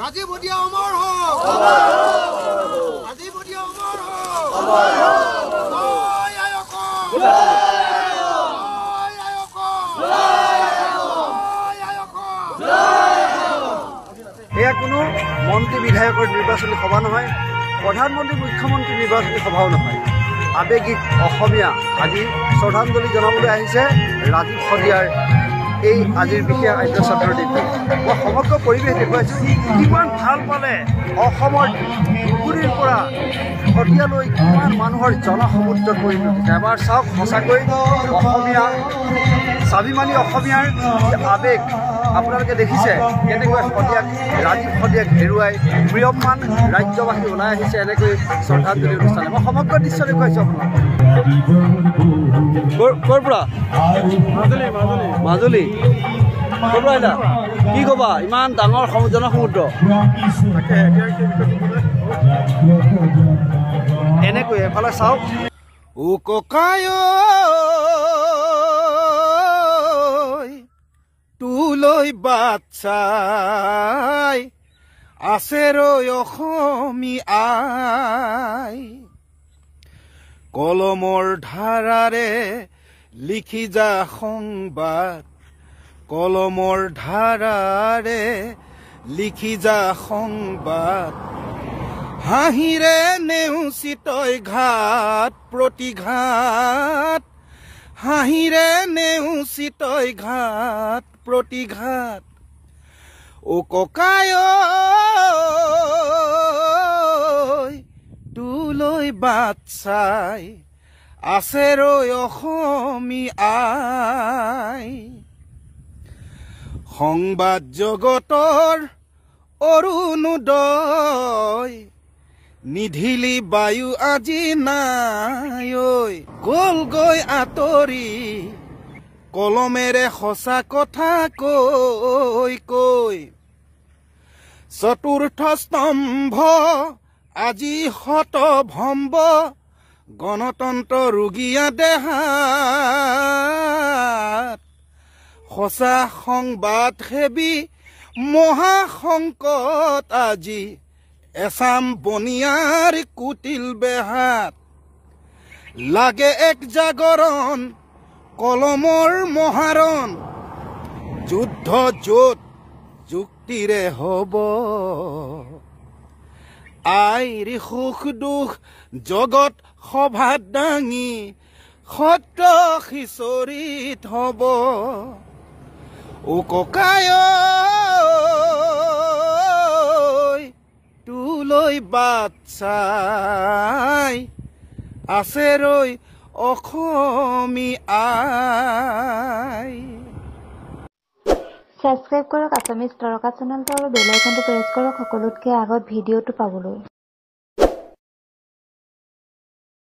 राजीव भटिया अमर हो राजीव भटिया अमर हो এয়া কোনো মন্ত্ৰী বিধায়কৰ নিৰ্বাচনী সভা নহয়, প্ৰধানমন্ত্ৰী মুখ্যমন্ত্ৰী নিৰ্বাচনী সভাও নহয়। আৱেগিক অসমীয়া আজি শ্ৰদ্ধাঞ্জলি জনাবলৈ আহিছে ৰাজীৱ শদিয়াৰ এই আজিৰ বিশেষ আদ্য ছাত্ৰৰ দিনটো। মই সমগ্ৰ পৰিৱেশ দেখুৱাইছোঁ, কিমান ভাল পালে অসমৰ ধুবুৰীৰ পৰা শদিয়ালৈ কিমান মানুহৰ জনসমুদ্ৰ কৰি তুলিছে। এবাৰ চাওক, সঁচাকৈ অসমীয়া স্বাভিমানী অসমীয়াৰ আৱেগ আপোনালোকে দেখিছে কেনেকৈ শদিয়াক ৰাজীৱ শদিয়াক হেৰুৱাই প্ৰিয়মান ৰাজ্যবাসী ওলাই আহিছে এনেকৈ শ্ৰদ্ধাঞ্জলি অনুষ্ঠানে। মই সমগ্ৰ দৃশ্য দেখুৱাইছোঁ আপোনাক। ক'ৰ পৰা? মাজুলী। ক'ৰ পৰা আহিলা? কি ক'বা ইমান ডাঙৰ জনসমুদ্ৰ? এনেকৈ এফালে চাওক, ও ককায় তুলৈ বাচ্চাই আছে ৰৈ অসমী আই, কলমৰ ধাৰাৰে লিখি যা সংবাদ, কলমৰ ধাৰাৰে লিখি যা সংবাদ, হাঁহিৰে নেওচি তই ঘাট প্ৰতিঘাত, হাঁহিৰে নেওচি তই ঘাট প্ৰতিঘাত। ও ককায় তুলৈ বাচ্চাই আছে ৰৈ অসমী আই, সংবাদ জগতৰ অৰুণোদয় নিধিলি বায়ু আজি নাই ঐ, গ'লগৈ আঁতৰি কলমেৰে সঁচা কথা কৈ কৈ, চতুৰ্থ স্তম্ভ আজি হতভম্ব, গণতন্ত্ৰ ৰোগীয়া দেহাত, সঁচা সংবাদ সেৱী মহাসংকট আজি এচাম বনিয়াৰ কুটিল বেহাত, লাগে এক জাগৰণ কলমৰ মহাৰণ, যুদ্ধ য'ত যুক্তিৰে হ'ব, আইৰ সুখ দুখ জগত সভাত দাঙি সত্ৰ সিঁচৰিত হ'ব। ও ককায় তুলৈ বাচ্চাই আছে ৰৈ অসমী আই। ছাবস্ক্ৰাইব কৰক আছামিজ তৰকা চেনেলটো আৰু বেল আইকনটো প্ৰেছ কৰক সকলোতকৈ আগত ভিডিঅ'টো পাবলৈ।